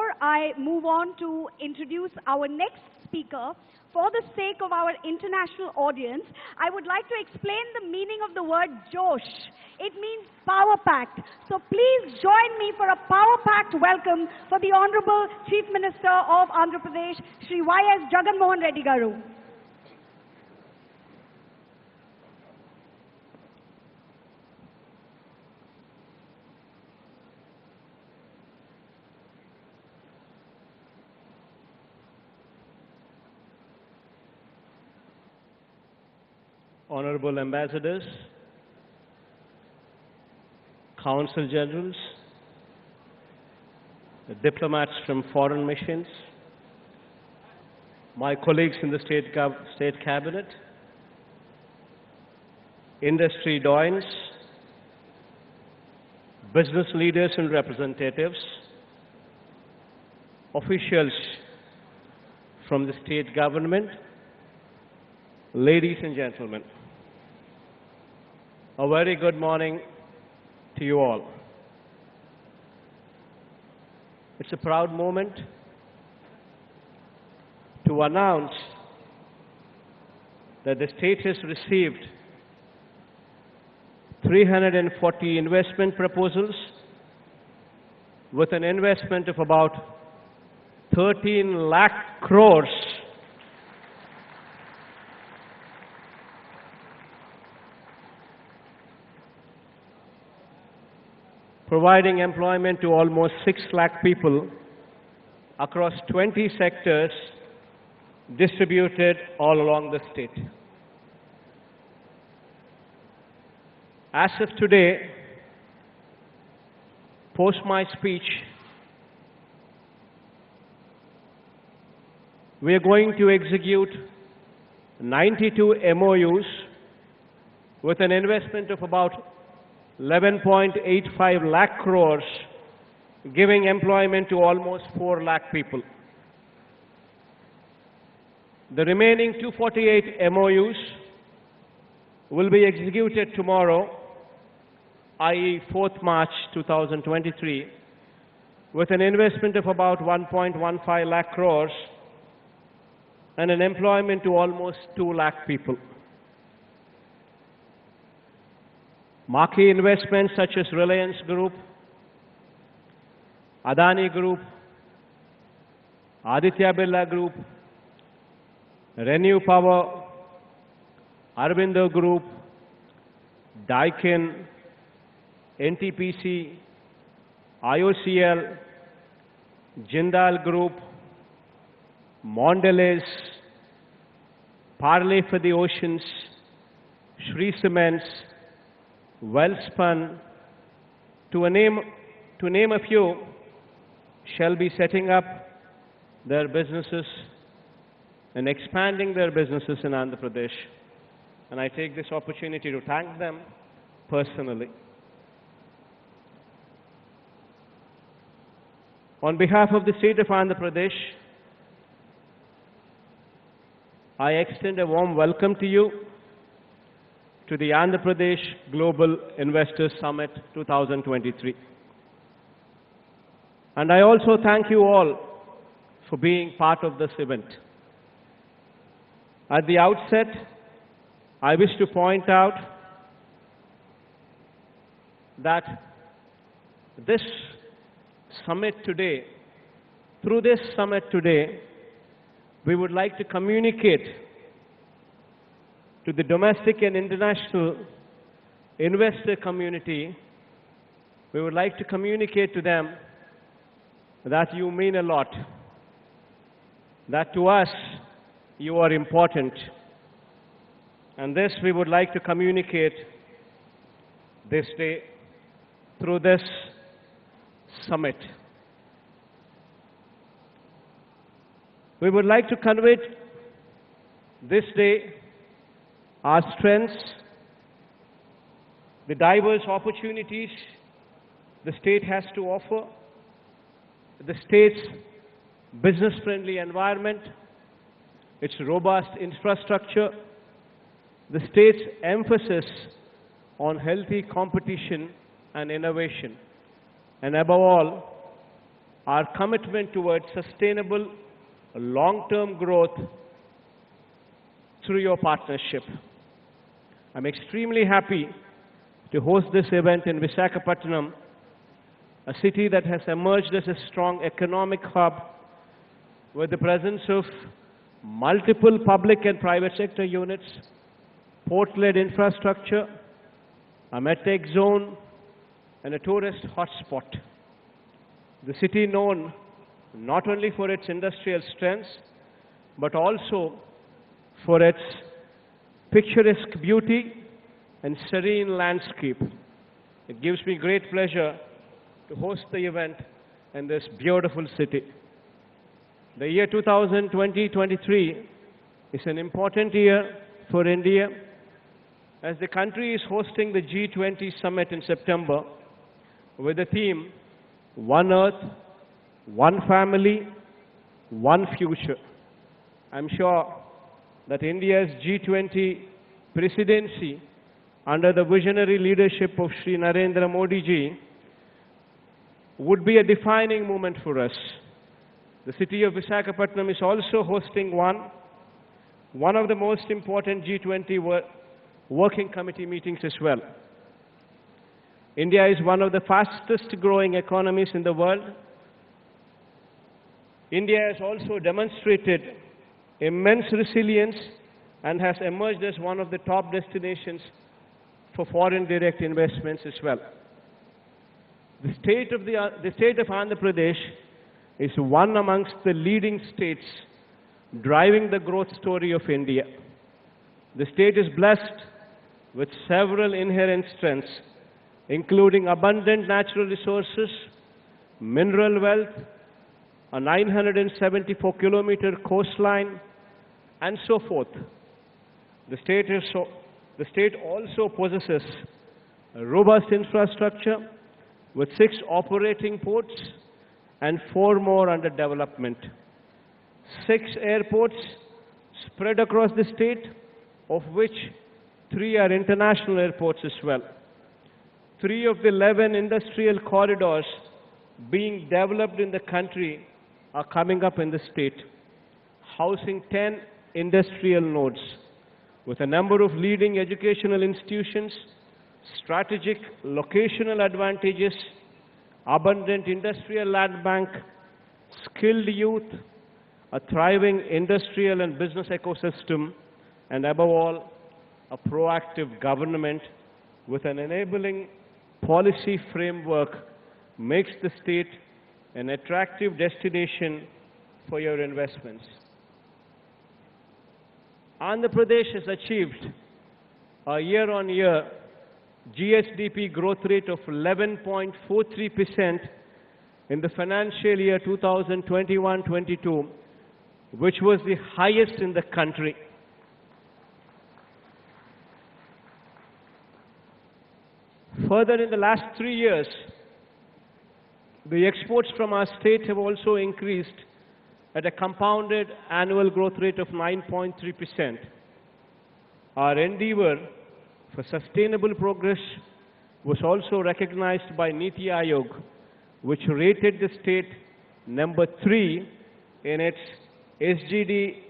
before I move on to introduce our next speaker, for the sake of our international audience, I would like to explain the meaning of the word Josh. It means power-packed. So please join me for a power-packed welcome for the Honorable Chief Minister of Andhra Pradesh, Shri Y.S. Jagan Mohan Reddy Garu. Honorable Ambassadors, Consul Generals, the diplomats from foreign missions, my colleagues in the State Cabinet, industry doyens, business leaders and representatives, officials from the state government, ladies and gentlemen. A very good morning to you all. It's a proud moment to announce that the state has received 340 investment proposals with an investment of about 13 lakh crores providing employment to almost 6 lakh people across 20 sectors distributed all along the state. As of today, post my speech, we are going to execute 92 MoUs with an investment of about 11.85 lakh crores, giving employment to almost 4 lakh people. The remaining 248 MoUs will be executed tomorrow, i.e. 4th March 2023, with an investment of about 1.15 lakh crores and an employment to almost 2 lakh people. Marquee investments such as Reliance Group, Adani Group, Aditya Birla Group, Renew Power, Aurobindo Group, Daikin, NTPC, IOCL, Jindal Group, Mondelez, Parley for the Oceans, Shree Cements, Wellspun, to name a few, shall be setting up their businesses and expanding their businesses in Andhra Pradesh. And I take this opportunity to thank them personally. On behalf of the state of Andhra Pradesh, I extend a warm welcome to you to the Andhra Pradesh Global Investors Summit 2023. And I also thank you all for being part of this event. At the outset, I wish to point out that this summit today, through this summit today, we would like to communicate to the domestic and international investor community, we would like to communicate to them that you mean a lot, that to us you are important. And this we would like to communicate this day through this summit. We would like to convey this day our strengths, the diverse opportunities the state has to offer, the state's business-friendly environment, its robust infrastructure, the state's emphasis on healthy competition and innovation, and above all, our commitment towards sustainable long-term growth through your partnership. I'm extremely happy to host this event in Visakhapatnam, a city that has emerged as a strong economic hub with the presence of multiple public and private sector units, port-led infrastructure, a medtech zone, and a tourist hotspot. The city known not only for its industrial strengths, but also for its picturesque beauty and serene landscape. It gives me great pleasure to host the event in this beautiful city. The year 2020-23 is an important year for India as the country is hosting the G20 summit in September with the theme, One Earth, One Family, One Future. I'm sure that India's G20 presidency under the visionary leadership of Shri Narendra Modi ji would be a defining moment for us. The city of Visakhapatnam is also hosting one of the most important G20 working committee meetings as well. India is one of the fastest growing economies in the world. India has also demonstrated immense resilience and has emerged as one of the top destinations for foreign direct investments as well. The state of Andhra Pradesh is one amongst the leading states driving the growth story of India. The state is blessed with several inherent strengths, including abundant natural resources, mineral wealth, a 974-kilometer coastline, and so forth. The state also possesses a robust infrastructure with 6 operating ports and 4 more under development. 6 airports spread across the state, of which 3 are international airports as well. 3 of the 11 industrial corridors being developed in the country are coming up in the state, housing 10 industrial nodes with a number of leading educational institutions, strategic locational advantages, abundant industrial land bank, skilled youth, a thriving industrial and business ecosystem, and above all, a proactive government with an enabling policy framework makes the state an attractive destination for your investments. Andhra Pradesh has achieved a year-on-year GSDP growth rate of 11.43% in the financial year 2021-22, which was the highest in the country. Further, in the last 3 years, the exports from our state have also increased at a compounded annual growth rate of 9.3%. Our endeavor for sustainable progress was also recognized by Niti Aayog, which rated the state number 3 in its SGD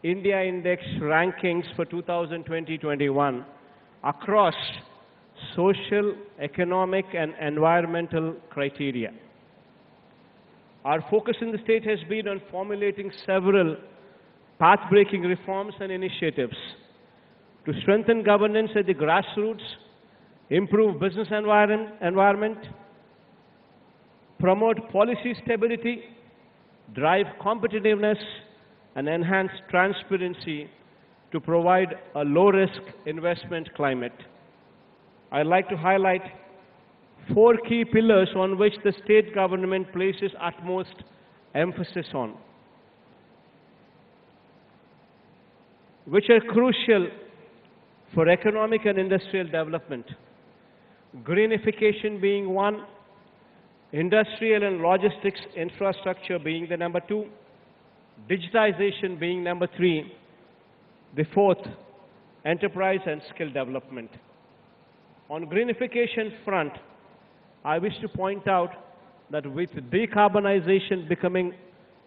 India Index rankings for 2020-21 across social, economic, and environmental criteria. Our focus in the state has been on formulating several path-breaking reforms and initiatives to strengthen governance at the grassroots, improve business environment, promote policy stability, drive competitiveness, and enhance transparency to provide a low-risk investment climate. I'd like to highlight 4 key pillars on which the state government places utmost emphasis on, which are crucial for economic and industrial development. Greenification being 1, industrial and logistics infrastructure being the number 2, digitization being number 3, the 4th, enterprise and skill development. On greenification front, I wish to point out that with decarbonization becoming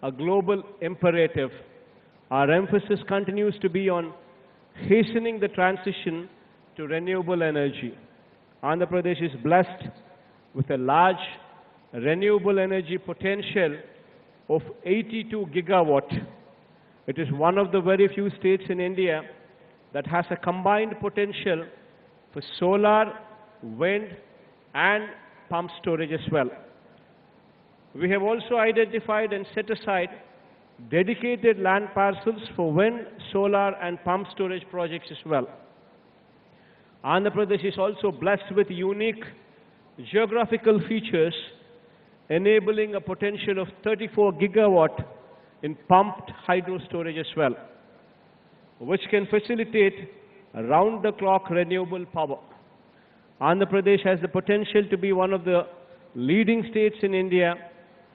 a global imperative, our emphasis continues to be on hastening the transition to renewable energy. Andhra Pradesh is blessed with a large renewable energy potential of 82 gigawatt. It is one of the very few states in India that has a combined potential for solar, wind, and pump storage as well. We have also identified and set aside dedicated land parcels for wind, solar, and pump storage projects as well. Andhra Pradesh is also blessed with unique geographical features enabling a potential of 34 gigawatt in pumped hydro storage as well, which can facilitate round-the-clock renewable power. Andhra Pradesh has the potential to be one of the leading states in India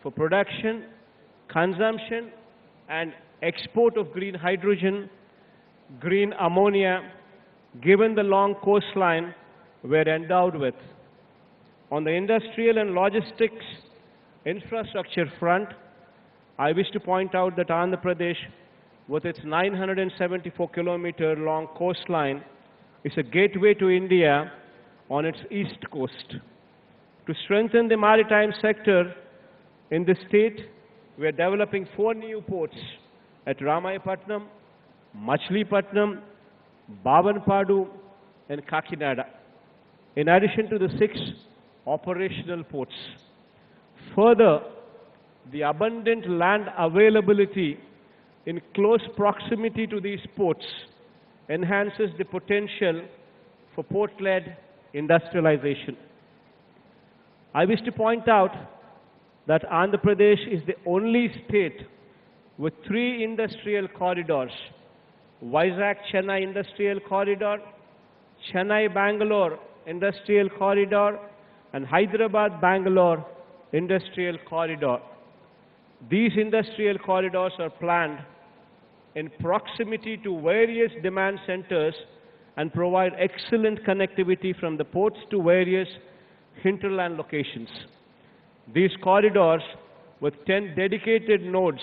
for production, consumption, and export of green hydrogen, green ammonia, given the long coastline we're endowed with. On the industrial and logistics infrastructure front, I wish to point out that Andhra Pradesh, with its 974-kilometer long coastline, is a gateway to India on its east coast. To strengthen the maritime sector in the state, we are developing 4 new ports at Ramayapatnam, Machilipatnam, Babanpadu, and Kakinada, in addition to the 6 operational ports. Further, the abundant land availability in close proximity to these ports enhances the potential for port-led industrialization. I wish to point out that Andhra Pradesh is the only state with 3 industrial corridors: Vizag-Chennai Industrial Corridor, Chennai-Bangalore Industrial Corridor, and Hyderabad-Bangalore Industrial Corridor. These industrial corridors are planned in proximity to various demand centers and provide excellent connectivity from the ports to various hinterland locations. These corridors, with 10 dedicated nodes,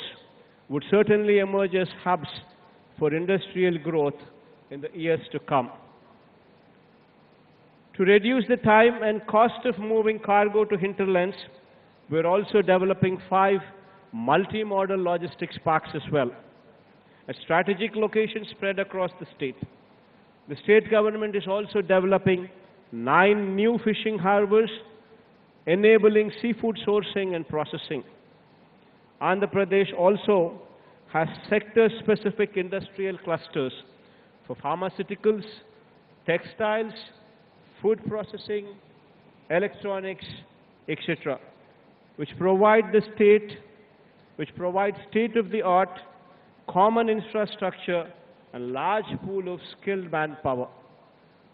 would certainly emerge as hubs for industrial growth in the years to come. To reduce the time and cost of moving cargo to hinterlands, we're also developing 5 multi-modal logistics parks as well, at strategic locations spread across the state. The state government is also developing 9 new fishing harbors, enabling seafood sourcing and processing. Andhra Pradesh also has sector-specific industrial clusters for pharmaceuticals, textiles, food processing, electronics, etc., which provide state-of-the-art common infrastructure and large pool of skilled manpower.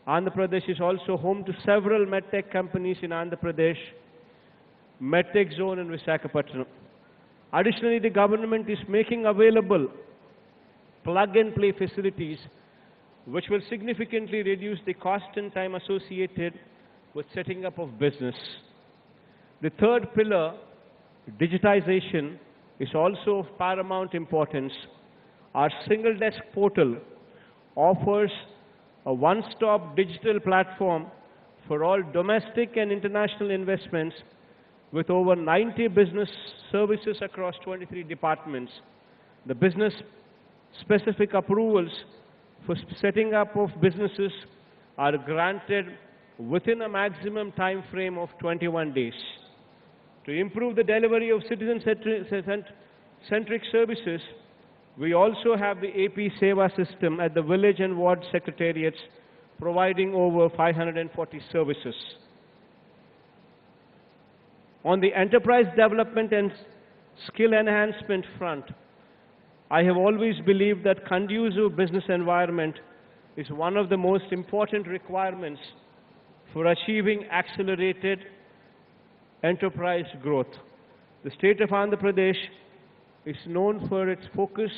Andhra Pradesh is also home to several medtech companies in Andhra Pradesh, medtech zone in Visakhapatnam. Additionally, the government is making available plug-and-play facilities which will significantly reduce the cost and time associated with setting up of business. The third pillar, digitization, is also of paramount importance. Our single desk portal offers a one-stop digital platform for all domestic and international investments with over 90 business services across 23 departments. The business-specific approvals for setting up of businesses are granted within a maximum time frame of 21 days. To improve the delivery of citizen-centric services, we also have the AP Seva system at the village and ward secretariats, providing over 540 services. On the enterprise development and skill enhancement front, I have always believed that conducive business environment is one of the most important requirements for achieving accelerated enterprise growth. The state of Andhra Pradesh is known for its focus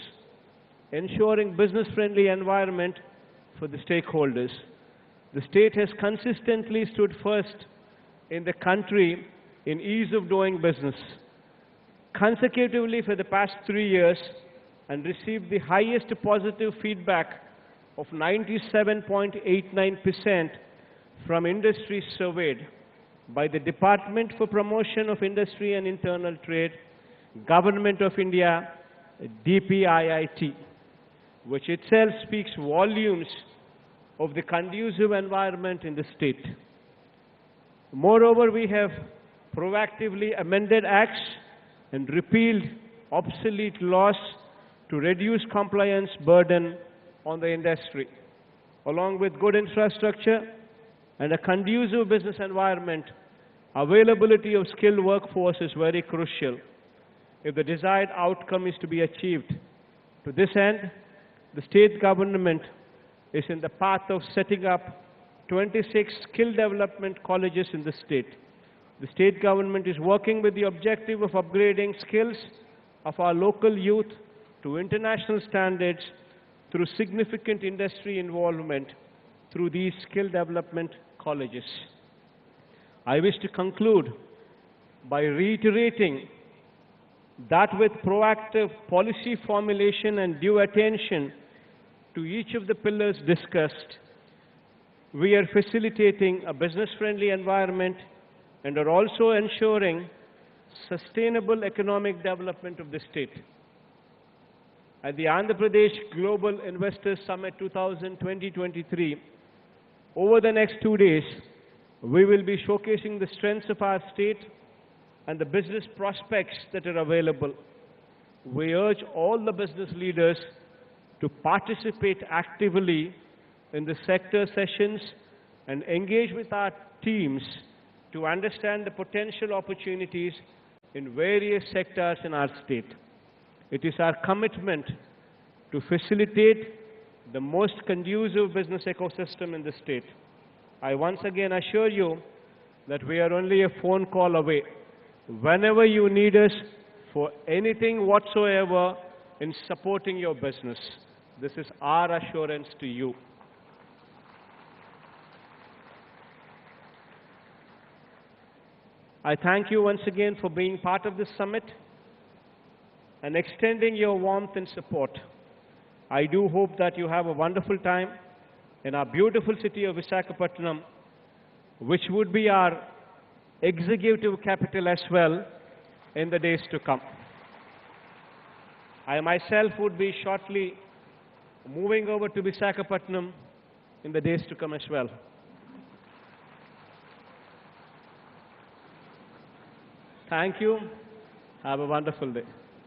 ensuring business-friendly environment for the stakeholders. The state has consistently stood first in the country in ease of doing business consecutively for the past 3 years and received the highest positive feedback of 97.89% from industries surveyed by the Department for Promotion of Industry and Internal Trade, Government of India, DPIIT, which itself speaks volumes of the conducive environment in the state. Moreover, we have proactively amended acts and repealed obsolete laws to reduce compliance burden on the industry. Along with good infrastructure and a conducive business environment, availability of skilled workforce is very crucial if the desired outcome is to be achieved. To this end, the state government is in the path of setting up 26 skill development colleges in the state. The state government is working with the objective of upgrading skills of our local youth to international standards through significant industry involvement through these skill development colleges. I wish to conclude by reiterating that with proactive policy formulation and due attention to each of the pillars discussed, we are facilitating a business-friendly environment and are also ensuring sustainable economic development of the state. At the Andhra Pradesh Global Investors Summit 2020-23, over the next 2 days, we will be showcasing the strengths of our state and the business prospects that are available. We urge all the business leaders to participate actively in the sector sessions and engage with our teams to understand the potential opportunities in various sectors in our state. It is our commitment to facilitate the most conducive business ecosystem in the state. I once again assure you that we are only a phone call away. Whenever you need us for anything whatsoever in supporting your business, this is our assurance to you. I thank you once again for being part of this summit and extending your warmth and support. I do hope that you have a wonderful time in our beautiful city of Visakhapatnam, which would be our executive capital as well in the days to come. I myself would be shortly moving over to Visakhapatnam in the days to come as well. Thank you. Have a wonderful day.